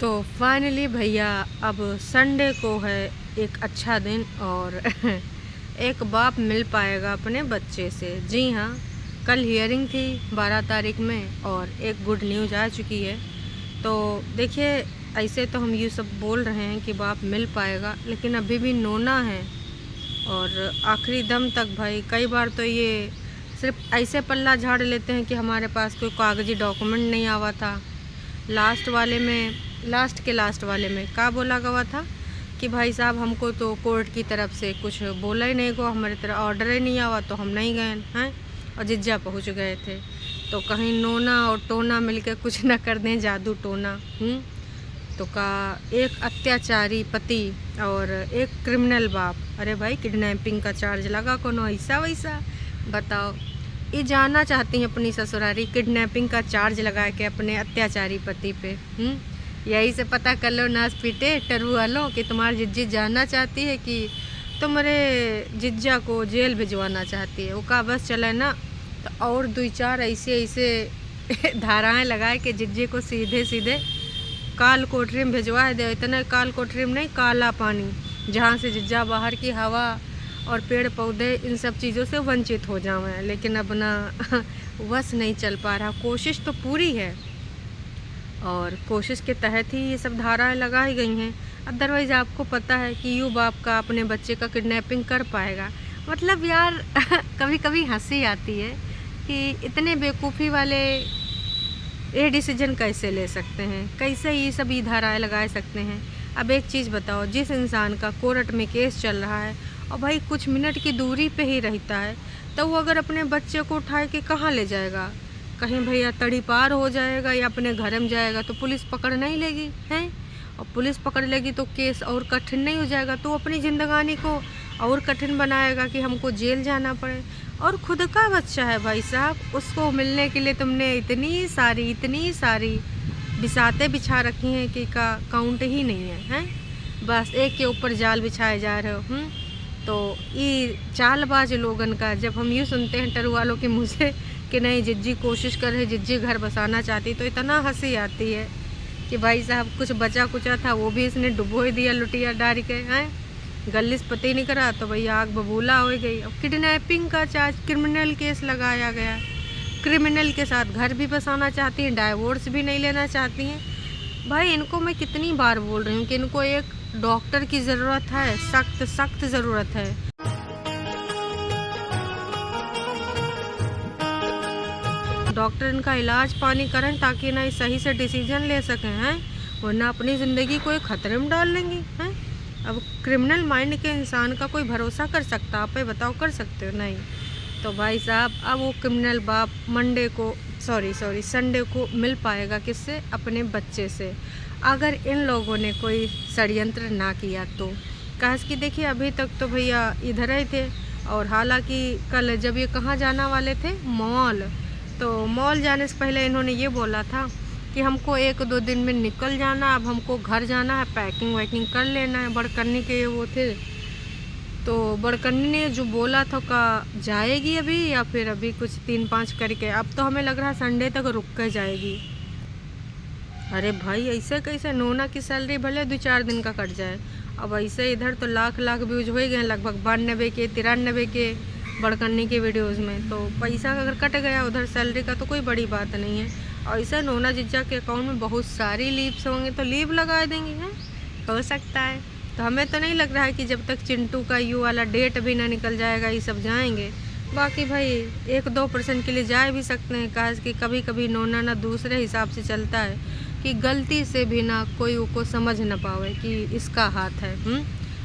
तो फाइनली भैया अब संडे को है एक अच्छा दिन और एक बाप मिल पाएगा अपने बच्चे से। जी हाँ, कल हियरिंग थी 12 तारीख में और एक गुड न्यूज़ आ चुकी है। तो देखिए, ऐसे तो हम ये सब बोल रहे हैं कि बाप मिल पाएगा, लेकिन अभी भी नोना है और आखिरी दम तक भाई। कई बार तो ये सिर्फ ऐसे पल्ला झाड़ लेते हैं कि हमारे पास कोई कागजी डॉक्यूमेंट नहीं आवा था। लास्ट वाले में क्या बोला गया था कि भाई साहब हमको तो कोर्ट की तरफ से कुछ बोला ही नहीं गो, हमारी तरफ ऑर्डर ही नहीं आवा, तो हम नहीं गए हैं और जिज्जा पहुंच गए थे। तो कहीं नोना और टोना मिलकर कुछ न कर दें, जादू टोना। तो का एक अत्याचारी पति और एक क्रिमिनल बाप। अरे भाई, किडनैपिंग का चार्ज लगा कोनो ऐसा वैसा, बताओ। ये जानना चाहती हैं अपनी ससुरारी, किडनैपिंग का चार्ज लगा के अपने अत्याचारी पति पे। यही से पता कर लो नास पीटे टरू वालों कि तुम्हारी जिज्जी जानना चाहती है कि तुम्हारे जिज्जा को जेल भिजवाना चाहती है। वो का बस चले ना तो और 2-4 ऐसे धाराएं लगाए कि जिज्जे को सीधे सीधे काल कोठरी में भिजवा दे। इतना काल कोठरी में नहीं, काला पानी, जहाँ से जिज्जा बाहर की हवा और पेड़ पौधे इन सब चीज़ों से वंचित हो जाएं। लेकिन अब ना बस नहीं चल पा रहा। कोशिश तो पूरी है और कोशिश के तहत ही ये सब धाराएं लगाई गई हैं। अदरवाइज़ आपको पता है कि यूँ बाप का अपने बच्चे का किडनैपिंग कर पाएगा। मतलब यार कभी कभी हंसी आती है कि इतने बेवकूफ़ी वाले ये डिसीजन कैसे ले सकते हैं, कैसे ये सब ये धाराएं लगा सकते हैं। अब एक चीज़ बताओ, जिस इंसान का कोर्ट में केस चल रहा है और भाई कुछ मिनट की दूरी पे ही रहता है, तो वो अगर अपने बच्चे को उठाए के कहाँ ले जाएगा? कहीं भैया तड़ी पार हो जाएगा या अपने घर में जाएगा तो पुलिस पकड़ नहीं लेगी हैं, और पुलिस पकड़ लेगी तो केस और कठिन नहीं हो जाएगा, तो अपनी ज़िंदगानी को और कठिन बनाएगा कि हमको जेल जाना पड़े। और खुद का बच्चा है भाई साहब, उसको मिलने के लिए तुमने इतनी सारी बिसाते बिछा रखी हैं कि का काउंट ही नहीं है, हैं? बस एक के ऊपर जाल बिछाए जा रहे हो। तो ये चालबाज लोगन का जब हम यूँ सुनते हैं टरू वालों के मुँह से कि नहीं जिज्जी कोशिश कर रहे, जिज्जी घर बसाना चाहती, तो इतना हंसी आती है कि भाई साहब कुछ बचा कुचा था वो भी इसने डुबो ही दिया लुटिया डाल के। हैं गलिस पति नहीं करा तो भैया आग बबूला हो गई। अब किडनैपिंग का चार्ज, क्रिमिनल केस लगाया गया। क्रिमिनल के साथ घर भी बसाना चाहती हैं, डाइवोर्स भी नहीं लेना चाहती हैं। भाई इनको मैं कितनी बार बोल रही हूँ कि इनको एक डॉक्टर की ज़रूरत है, सख्त ज़रूरत है। डॉक्टर इनका इलाज पानी करें ताकि ना सही से डिसीजन ले सकें, हैं, वरना अपनी ज़िंदगी को एक खतरे में डाल लेंगी। हैं अब क्रिमिनल माइंड के इंसान का कोई भरोसा कर सकता? आप ही बताओ, कर सकते हो? नहीं। तो भाई साहब अब वो क्रिमिनल बाप संडे को मिल पाएगा किससे? अपने बच्चे से, अगर इन लोगों ने कोई षड्यंत्र ना किया तो। काश कि देखिए अभी तक तो भैया इधर ही थे, और हालांकि कल जब ये कहाँ जाना वाले थे, मॉल, तो मॉल जाने से पहले इन्होंने ये बोला था कि हमको 1-2 दिन में निकल जाना, अब हमको घर जाना है, पैकिंग वैकिंग कर लेना है। बड़कन्नी के वो थे, तो बड़कन्नी ने जो बोला था का जाएगी अभी या फिर अभी कुछ 3-5 करके। अब तो हमें लग रहा है संडे तक रुक कर जाएगी। अरे भाई ऐसे कैसे? नोना की सैलरी भले 2-4 दिन का कट जाए, अब ऐसे इधर तो लाख व्यूज हो गए, लगभग 92 के 93 के बड़कन्नी के वीडियोस में। तो पैसा अगर कट गया उधर सैलरी का तो कोई बड़ी बात नहीं है। और ऐसा नोना जिज्जा के अकाउंट में बहुत सारी लीव्स होंगे तो लीव लगा देंगे, हैं, हो सकता है। तो हमें तो नहीं लग रहा है कि जब तक चिंटू का यू वाला डेट भी ना निकल जाएगा ये सब जाएंगे। बाकी भाई 1-2% के लिए जा भी सकते हैं, काश कि कभी कभी नोना ना दूसरे हिसाब से चलता है कि गलती से भी ना कोई उसको समझ ना पावे कि इसका हाथ है।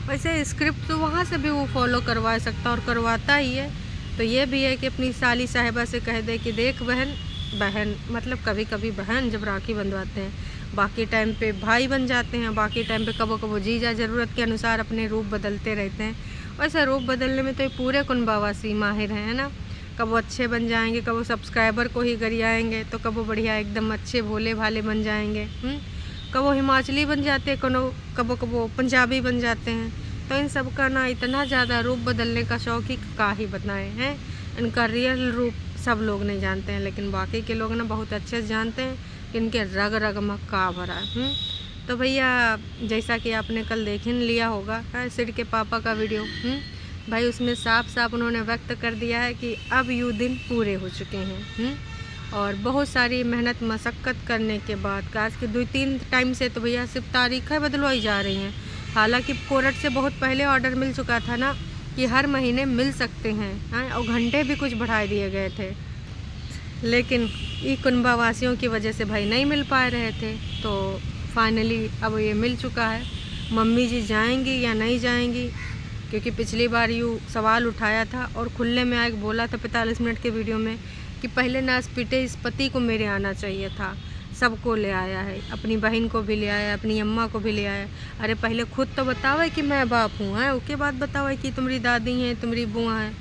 वैसे स्क्रिप्ट तो वहाँ से भी वो फॉलो करवा सकता और करवाता ही है। तो ये भी है कि अपनी साली साहिबा से कह दे कि देख बहन मतलब कभी कभी बहन जब राखी बंधवाते हैं, बाकी टाइम पे भाई बन जाते हैं, बाकी टाइम पे कबो जीजा ज़रूरत के अनुसार अपने रूप बदलते रहते हैं। वैसे रूप बदलने में तो ये पूरे कुनबावासी माहिर हैं, है ना। कबो अच्छे बन जाएंगे, कबो सब्सक्राइबर को ही गरियाएंगे, तो कबो बढ़िया एकदम अच्छे भोले भाले बन जाएंगे। कबो हिमाचली बन जाते हैं, कबो पंजाबी बन जाते हैं। तो इन सब का ना इतना ज़्यादा रूप बदलने का शौक ही का ही बताएं हैं। इनका रियल रूप सब लोग नहीं जानते हैं, लेकिन बाकी के लोग ना बहुत अच्छे से जानते हैं कि इनके रग रग में का भरा है। तो भैया जैसा कि आपने कल देख ही लिया होगा सिड के पापा का वीडियो, भाई उसमें साफ साफ उन्होंने व्यक्त कर दिया है कि अब यूँ दिन पूरे हो चुके हैं। और बहुत सारी मेहनत मशक्क़त करने के बाद काश कि 2-3 टाइम से तो भैया सिर्फ तारीखें बदलवाई जा रही हैं। हालांकि कोर्ट से बहुत पहले ऑर्डर मिल चुका था ना कि हर महीने मिल सकते हैं, और घंटे भी कुछ बढ़ा दिए गए थे, लेकिन ई कुनबा वासियों की वजह से भाई नहीं मिल पा रहे थे। तो फाइनली अब ये मिल चुका है। मम्मी जी जाएंगी या नहीं जाएंगी, क्योंकि पिछली बार यूँ सवाल उठाया था और खुले में आके बोला था 45 मिनट के वीडियो में कि पहले ना पिटे इस पति को मेरे आना चाहिए था। सबको ले आया है, अपनी बहन को भी ले आया, अपनी अम्मा को भी ले आया। अरे पहले खुद तो बतावे कि मैं बाप हूँ, है उसके बाद बतावे कि तुम्हारी दादी है, तुम्हारी बुआ है।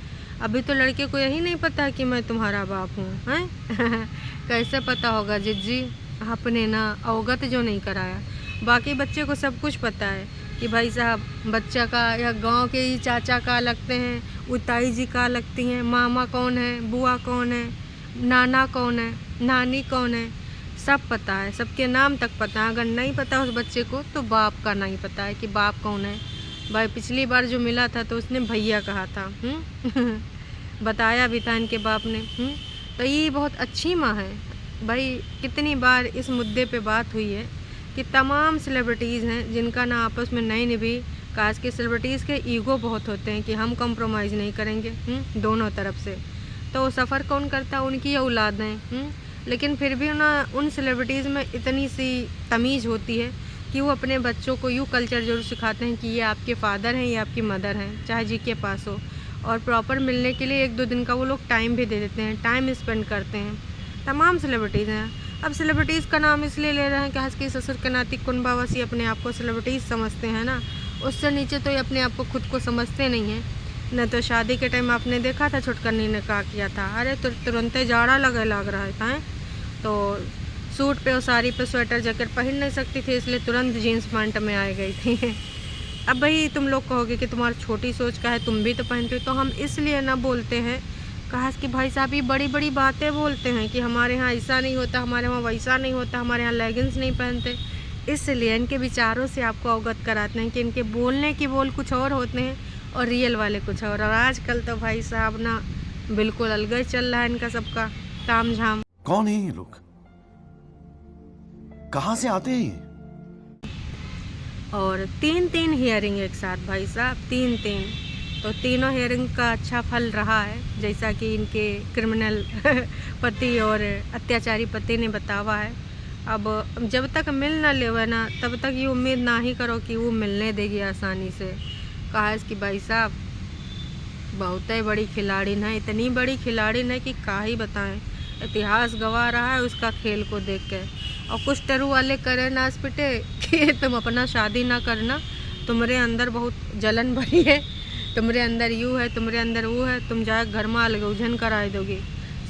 अभी तो लड़के को यही नहीं पता कि मैं तुम्हारा बाप हूँ, हैं कैसे पता होगा जिज्जी, आपने ना अवगत जो नहीं कराया। बाकी बच्चे को सब कुछ पता है कि भाई साहब बच्चा का या गांव के ही चाचा का लगते हैं, उताई जी का लगती हैं, मामा कौन है, बुआ कौन है, नाना कौन है, नानी कौन है, सब पता है, सबके नाम तक पता है। अगर नहीं पता उस बच्चे को तो बाप का नहीं पता है कि बाप कौन है। भाई पिछली बार जो मिला था तो उसने भैया कहा था, बताया भी था इनके बाप ने। तो ये बहुत अच्छी माँ है भाई। कितनी बार इस मुद्दे पे बात हुई है कि तमाम सेलिब्रिटीज़ हैं जिनका ना आपस में नहीं निभी। काश के सेलिब्रिटीज़ के ईगो बहुत होते हैं कि हम कंप्रोमाइज़ नहीं करेंगे दोनों तरफ से। तो सफ़र कौन करता, उनकी औलादें। लेकिन फिर भी ना उन सेलिब्रिटीज़ में इतनी सी तमीज़ होती है कि वो अपने बच्चों को यूँ कल्चर जरूर सिखाते हैं कि ये आपके फादर हैं, ये आपकी मदर हैं, चाहे जी के पास हो। और प्रॉपर मिलने के लिए 1-2 दिन का वो लोग टाइम भी दे देते हैं, टाइम स्पेंड करते हैं। तमाम सेलिब्रिटीज़ हैं। अब सेलिब्रिटीज़ का नाम इसलिए ले रहे हैं कि हंस के ससुर के नाती कुनबावासी अपने आप को सेलिब्रिटीज़ समझते हैं ना, उससे नीचे तो ये अपने आप को खुद को समझते नहीं हैं। न तो शादी के टाइम आपने देखा था छुटकनी ने क्या किया था, अरे तुरंत जाड़ा लग रहा था, तो सूट पे और साड़ी पे स्वेटर जैकेट पहन नहीं सकती थी, इसलिए तुरंत जीन्स पैंट में आ गई थी। अब भाई तुम लोग कहोगे कि तुम्हारी छोटी सोच का है, तुम भी तो पहनते हो। तो हम इसलिए ना बोलते हैं कहा कि भाई साहब ये बड़ी बड़ी बातें बोलते हैं कि हमारे यहाँ ऐसा नहीं होता, हमारे यहाँ वैसा नहीं होता, हमारे यहाँ लेगिंग्स नहीं पहनते। इसलिए इनके विचारों से आपको अवगत कराते हैं कि इनके बोलने की बोल कुछ और होते हैं और रियल वाले कुछ और आजकल तो भाई साहब ना बिल्कुल अलग ही चल रहा है इनका सबका ताम झाम। कौन है ये लोग, कहाँ से आते हैं ये? और 3 हियरिंग एक साथ भाई साहब, 3 तो तीनों हियरिंग का अच्छा फल रहा है, जैसा कि इनके क्रिमिनल पति और अत्याचारी पति ने बतावा है। अब जब तक मिल ना लेवे ना तब तक ये उम्मीद ना ही करो कि वो मिलने देगी आसानी से। कहा कि भाई साहब बहुत ही बड़ी खिलाड़ी है, इतनी बड़ी खिलाड़ी है कि क्या ही बताएं। इतिहास गवा रहा है उसका खेल को देख के। और कुछ टरू वाले करे नाच पिटे कि तुम अपना शादी ना करना, तुम्हारे अंदर बहुत जलन भरी है, तुम्हारे अंदर यूँ है, तुम्हारे अंदर वो है, तुम जाए घर में अलग उलझन कराए दोगी।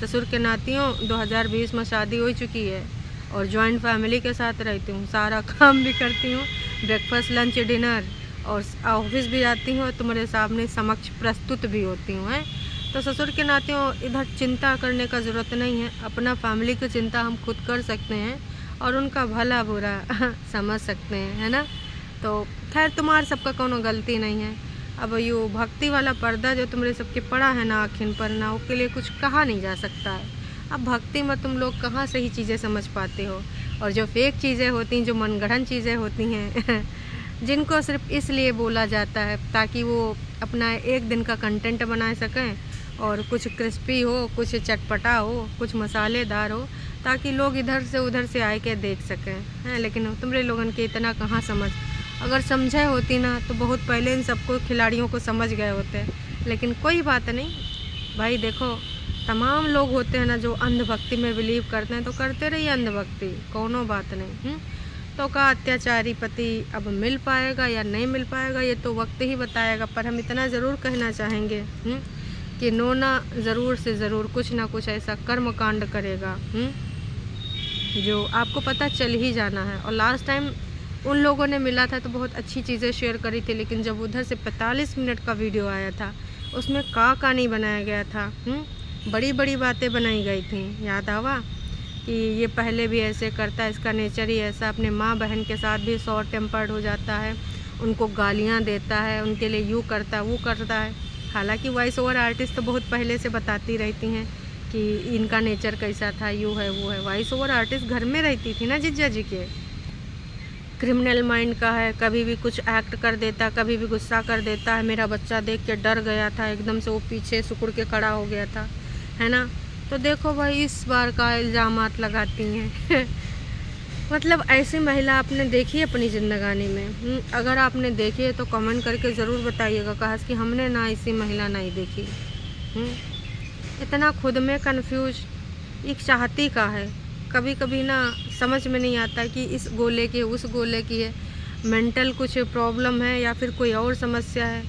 ससुर के नातियों 2020 में शादी हो चुकी है और जॉइंट फैमिली के साथ रहती हूँ, सारा काम भी करती हूँ, ब्रेकफास्ट लंच डिनर, और ऑफिस भी जाती हूँ और तुम्हारे सामने समक्ष प्रस्तुत भी होती हूँ। है तो ससुर के नातियों इधर चिंता करने का ज़रूरत नहीं है। अपना फैमिली की चिंता हम खुद कर सकते हैं और उनका भला बुरा समझ सकते हैं, है ना। तो खैर तुम्हारे सबका कोनो गलती नहीं है। अब यो भक्ति वाला पर्दा जो तुम्हारे सबके पड़ा है ना आखिन पर ना, उसके लिए कुछ कहा नहीं जा सकता है। अब भक्ति में तुम लोग कहाँ सही चीज़ें समझ पाते हो, और जो फेक चीज़ें होती हैं, जो मनगढ़ंत चीज़ें होती हैं जिनको सिर्फ इसलिए बोला जाता है ताकि वो अपना एक दिन का कंटेंट बना सकें, और कुछ क्रिस्पी हो, कुछ चटपटा हो, कुछ मसालेदार हो, ताकि लोग इधर से उधर से आए के देख सकें, हैं। लेकिन तुम्हारे लोगों के इतना कहाँ समझ, अगर समझे होती ना तो बहुत पहले इन सबको खिलाड़ियों को समझ गए होते। लेकिन कोई बात नहीं भाई, देखो तमाम लोग होते हैं ना जो अंधभक्ति में बिलीव करते हैं, तो करते रहिए अंधभक्ति, कोनो बात नहीं। तो का अत्याचारी पति अब मिल पाएगा या नहीं मिल पाएगा ये तो वक्त ही बताएगा। पर हम इतना ज़रूर कहना चाहेंगे कि नोना ज़रूर से ज़रूर कुछ ना कुछ ऐसा कर्म कांड करेगा जो आपको पता चल ही जाना है। और लास्ट टाइम उन लोगों ने मिला था तो बहुत अच्छी चीज़ें शेयर करी थी, लेकिन जब उधर से 45 मिनट का वीडियो आया था उसमें का नहीं बनाया गया था, बड़ी बड़ी बातें बनाई गई थी। याद आवा कि ये पहले भी ऐसे करता है, इसका नेचर ही ऐसा, अपने माँ बहन के साथ भी शॉर्ट टेम्पर्ड हो जाता है, उनको गालियाँ देता है, उनके लिए यूँ करता है वो करता है। हालांकि वॉइस ओवर आर्टिस्ट तो बहुत पहले से बताती रहती हैं कि इनका नेचर कैसा था, यूँ है वो है। वॉइस ओवर आर्टिस्ट घर में रहती थी ना जीजा जी के। क्रिमिनल माइंड का है, कभी भी कुछ एक्ट कर देता, कभी भी गुस्सा कर देता है। मेरा बच्चा देख के डर गया था, एकदम से वो पीछे सिकुड़ के खड़ा हो गया था, है ना। तो देखो भाई इस बार का इल्ज़ामात लगाती हैं मतलब ऐसी महिला आपने देखी है अपनी ज़िंदगानी में? अगर आपने देखी है तो कमेंट करके ज़रूर बताइएगा, काश कि हमने ना ऐसी महिला नहीं देखी। इतना खुद में कंफ्यूज, एक चाहती का है। कभी कभी ना समझ में नहीं आता कि इस गोले की उस गोले की है, मेंटल कुछ प्रॉब्लम है या फिर कोई और समस्या है।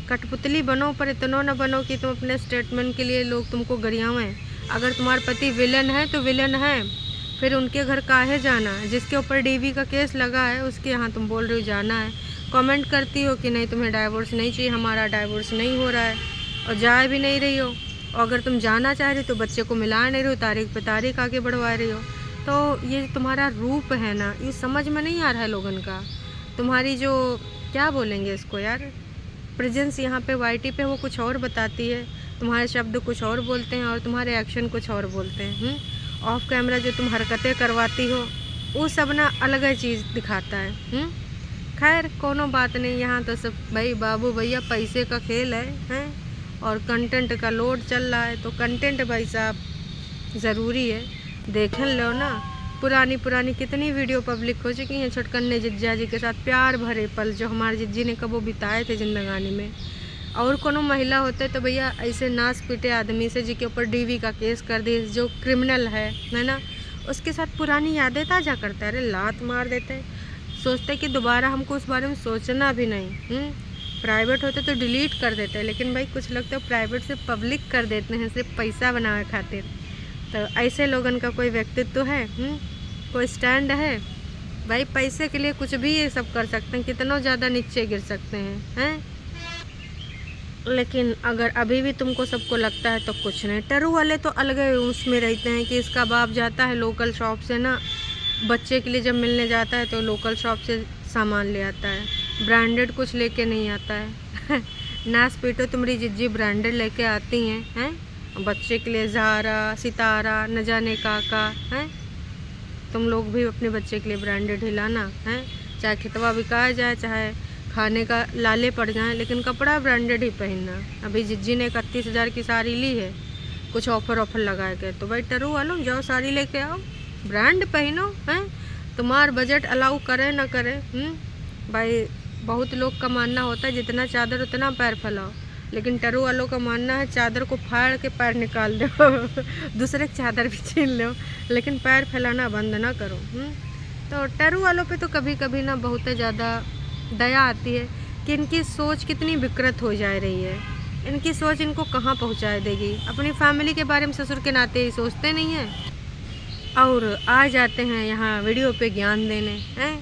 कठपुतली बनो पर इतना न बनो कि तुम अपने स्टेटमेंट के लिए लोग तुमको गरियावें। अगर तुम्हारा पति विलन है तो विलन है, फिर उनके घर काहे जाना है? जिसके ऊपर डीवी का केस लगा है उसके यहाँ तुम बोल रहे हो जाना है। कमेंट करती हो कि नहीं तुम्हें डाइवोर्स नहीं चाहिए, हमारा डाइवोर्स नहीं हो रहा है, और जा भी नहीं रही हो। और अगर तुम जाना चाह रही हो तो बच्चे को मिला नहीं रही हो, तारीख पे तारीख आगे बढ़वा रही हो। तो ये तुम्हारा रूप है ना, ये समझ में नहीं आ रहा है लोगन का। तुम्हारी जो क्या बोलेंगे इसको यार, प्रेजेंस यहाँ पे वाईटी पे वो कुछ और बताती है, तुम्हारे शब्द कुछ और बोलते हैं और तुम्हारे एक्शन कुछ और बोलते हैं। ऑफ कैमरा जो तुम हरकतें करवाती हो वो सब ना अलग ही चीज़ दिखाता है। खैर कोनो बात नहीं, यहाँ तो सब भाई बाबू भैया पैसे का खेल है और कंटेंट का लोड चल रहा है। तो कंटेंट भाई साहब ज़रूरी है, देख लो ना। पुरानी कितनी वीडियो पब्लिक हो चुकी हैं छुटकन्ने जिज्जा जी के साथ, प्यार भरे पल जो हमारे जिज्जी ने कबो बिताए थे जिंदगानी में। और कोनो महिला होते तो भैया ऐसे नाच पीटे आदमी से जिसके ऊपर डीवी का केस कर दी, जो क्रिमिनल है ना, उसके साथ पुरानी यादें ताज़ा करता है। अरे लात मार देते, सोचते कि दोबारा हमको उस बारे में सोचना भी नहीं। प्राइवेट होते तो डिलीट कर देते, लेकिन भाई कुछ लोग तो प्राइवेट से पब्लिक कर देते हैं सिर्फ पैसा बनाने खातिर। तो ऐसे लोगन का कोई व्यक्तित्व है? कोई स्टैंड है? भाई पैसे के लिए कुछ भी ये सब कर सकते हैं, कितना ज़्यादा नीचे गिर सकते हैं। लेकिन अगर अभी भी तुमको सबको लगता है तो कुछ नहीं। टरू वाले तो अलग उसमें रहते हैं कि इसका बाप जाता है लोकल शॉप से ना, बच्चे के लिए जब मिलने जाता है तो लोकल शॉप से सामान ले आता है, ब्रांडेड कुछ लेके नहीं आता है। नास पीटो तुम्हारी जिज्जी ब्रांडेड लेके आती हैं बच्चे के लिए ज़ारा, सितारा, न जाने काका हैं। तुम लोग भी अपने बच्चे के लिए ब्रांडेड ही लाना है, चाहे खितवा बिकाया जाए, चाहे खाने का लाले पड़ जाए, लेकिन कपड़ा ब्रांडेड ही पहनना। अभी जिज्जी ने 31,000 की साड़ी ली है कुछ ऑफर लगा के, तो भाई टरू वालों जाओ साड़ी लेके आओ, ब्रांड पहनो हैं। तुम्हार बजट अलाउ करे ना करे। भाई बहुत लोग का मानना होता है जितना चादर उतना पैर फैलाओ, लेकिन टरू वालों का मानना है चादर को फाड़ के पैर निकाल दो दूसरे की चादर भी छीन लो, लेकिन पैर फैलाना बंद ना करो। तो टरू वालों पे तो कभी कभी ना बहुत ज़्यादा दया आती है कि इनकी सोच कितनी विकृत हो जा रही है। इनकी सोच इनको कहाँ पहुँचा देगी? अपनी फैमिली के बारे में ससुर के नाते ही सोचते नहीं हैं और आ जाते हैं यहाँ वीडियो पे ज्ञान देने हैं।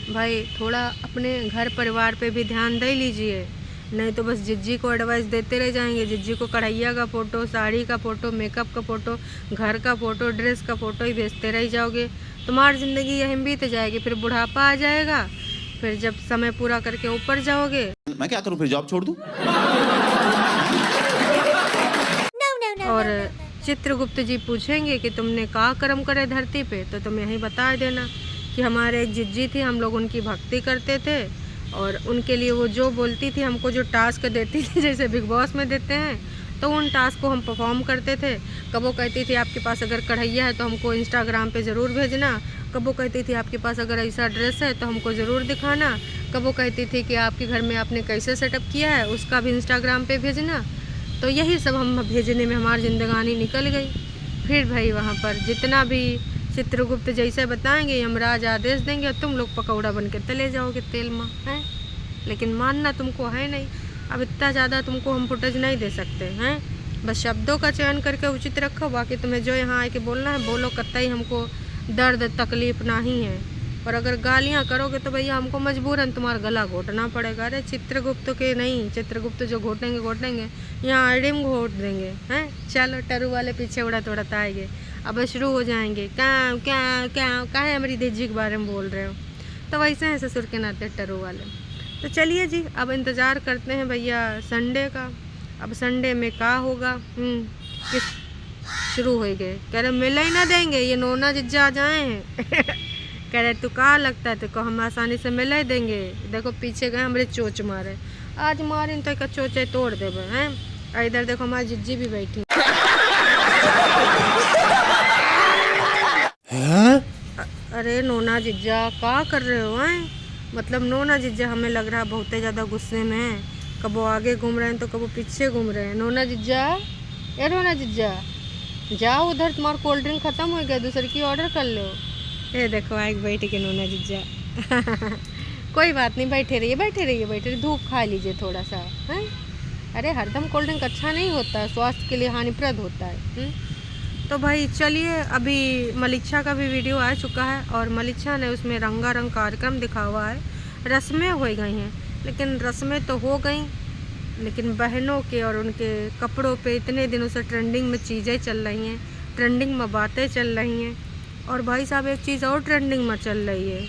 भाई थोड़ा अपने घर परिवार पे भी ध्यान दे लीजिए, नहीं तो बस जिज्जी को एडवाइस देते रह जाएंगे। जिज्जी को कढ़ैया का फ़ोटो, साड़ी का फ़ोटो, मेकअप का फ़ोटो, घर का फ़ोटो, ड्रेस का फ़ोटो ही भेजते रह जाओगे। तुम्हारी ज़िंदगी यहीं बीत जाएगी, फिर बुढ़ापा आ जाएगा, फिर जब समय पूरा करके ऊपर जाओगे मैं क्या करूं, फिर जॉब छोड़ दूं? और चित्रगुप्त जी पूछेंगे कि तुमने का कर्म करे धरती पे, तो तुम यही बता देना कि हमारे एक जिज्जी थी, हम लोग उनकी भक्ति करते थे और उनके लिए वो जो बोलती थी, हमको जो टास्क देती थी जैसे बिग बॉस में देते हैं, तो उन टास्क को हम परफॉर्म करते थे। कब वो कहती थी आपके पास अगर कढ़ैया है तो हमको इंस्टाग्राम पे ज़रूर भेजना, कब वो कहती थी आपके पास अगर ऐसा ड्रेस है तो हमको ज़रूर दिखाना, कब वो कहती थी कि आपके घर में आपने कैसे सेटअप किया है उसका भी इंस्टाग्राम पे भेजना। तो यही सब हम भेजने में हमारी ज़िंदगानी निकल गई। फिर भाई वहाँ पर जितना भी चित्रगुप्त जैसे बताएंगे, यमराज आदेश देंगे और तुम लोग पकौड़ा बन के तले जाओगे तेल में हैं। लेकिन मानना तुमको है नहीं। अब इतना ज़्यादा तुमको हम फुटेज नहीं दे सकते हैं, बस शब्दों का चयन करके उचित रखो। बाकी तुम्हें जो यहाँ आके बोलना है बोलो, कतई हमको दर्द तकलीफ़ नहीं है। और अगर गालियाँ करोगे तो भैया हमको मजबूरन तुम्हारा गला घोटना पड़ेगा। अरे चित्रगुप्त के नहीं, चित्रगुप्त जो घोटेंगे यहाँ आईडी में घोट देंगे हैं। चलो टरू वाले पीछे उड़त आएंगे। अब शुरू हो जाएंगे क्या क्या क्या काहे हमारी देजी के बारे में बोल रहे हो। तो वैसे हैं ससुर के नाते टरू वाले। तो चलिए जी, अब इंतज़ार करते हैं भैया संडे का। अब संडे में क्या होगा। किस शुरू हो गए, कह रहे मिले ही ना देंगे, ये नोना जिज्जा आ जाए हैं कह रहे तू कहाँ लगता है, तो को हम आसानी से मिला ही देंगे। देखो पीछे गए हमारे चोच मारे, आज मारे तो एक चोचे तोड़ देवे हैं। इधर देखो हमारी जिज्जी भी बैठी अरे नोना जिज्जा क्या कर रहे हो हैं। मतलब नोना जिज्जा हमें लग रहा है बहुत ज़्यादा गुस्से में है, कबो आगे घूम रहे हैं तो कबो पीछे घूम रहे हैं। नोना जिज्जा, यार नोना जिज्जा जाओ उधर, तुम्हारा कोल्ड ड्रिंक ख़त्म हो गया, दूसरे की ऑर्डर कर लो। ये देखो आए बैठ के नोना जिज्जा कोई बात नहीं, बैठे रहिए, धूप खा लीजिए थोड़ा सा हैं। अरे हरदम कोल्ड ड्रिंक अच्छा नहीं होता, स्वास्थ्य के लिए हानिप्रद होता है। तो भाई चलिए, अभी मलिक्षा का भी वीडियो आ चुका है और मलिक्षा ने उसमें रंगारंग कार्यक्रम दिखा हुआ है। रस्में हो गई हैं, लेकिन रस्में तो हो गई, लेकिन बहनों के और उनके कपड़ों पे इतने दिनों से ट्रेंडिंग में चीज़ें चल रही हैं, ट्रेंडिंग में बातें चल रही हैं। और भाई साहब एक चीज़ और ट्रेंडिंग में चल रही है,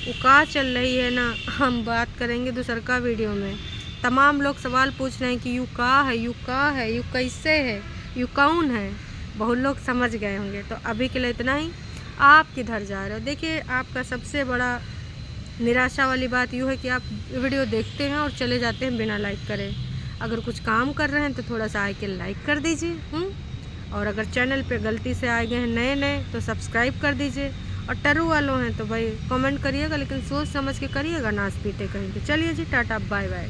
वो क्या चल रही है ना, हम बात करेंगे दूसरका वीडियो में। तमाम लोग सवाल पूछ रहे हैं कि यू का है, यू का है, यू कैसे है, यू कौन है। बहुत लोग समझ गए होंगे। तो अभी के लिए इतना ही। आप किधर जा रहे हो। देखिए आपका सबसे बड़ा निराशा वाली बात यूँ है कि आप वीडियो देखते हैं और चले जाते हैं बिना लाइक करे। अगर कुछ काम कर रहे हैं तो थोड़ा सा आके लाइक कर दीजिए। और अगर चैनल पे गलती से आए गए हैं नए तो सब्सक्राइब कर दीजिए। और टरू वालों हैं तो भाई कमेंट करिएगा, लेकिन सोच समझ के करिएगा, नाच पीटे कहीं। तो चलिए जी, टाटा बाय बाय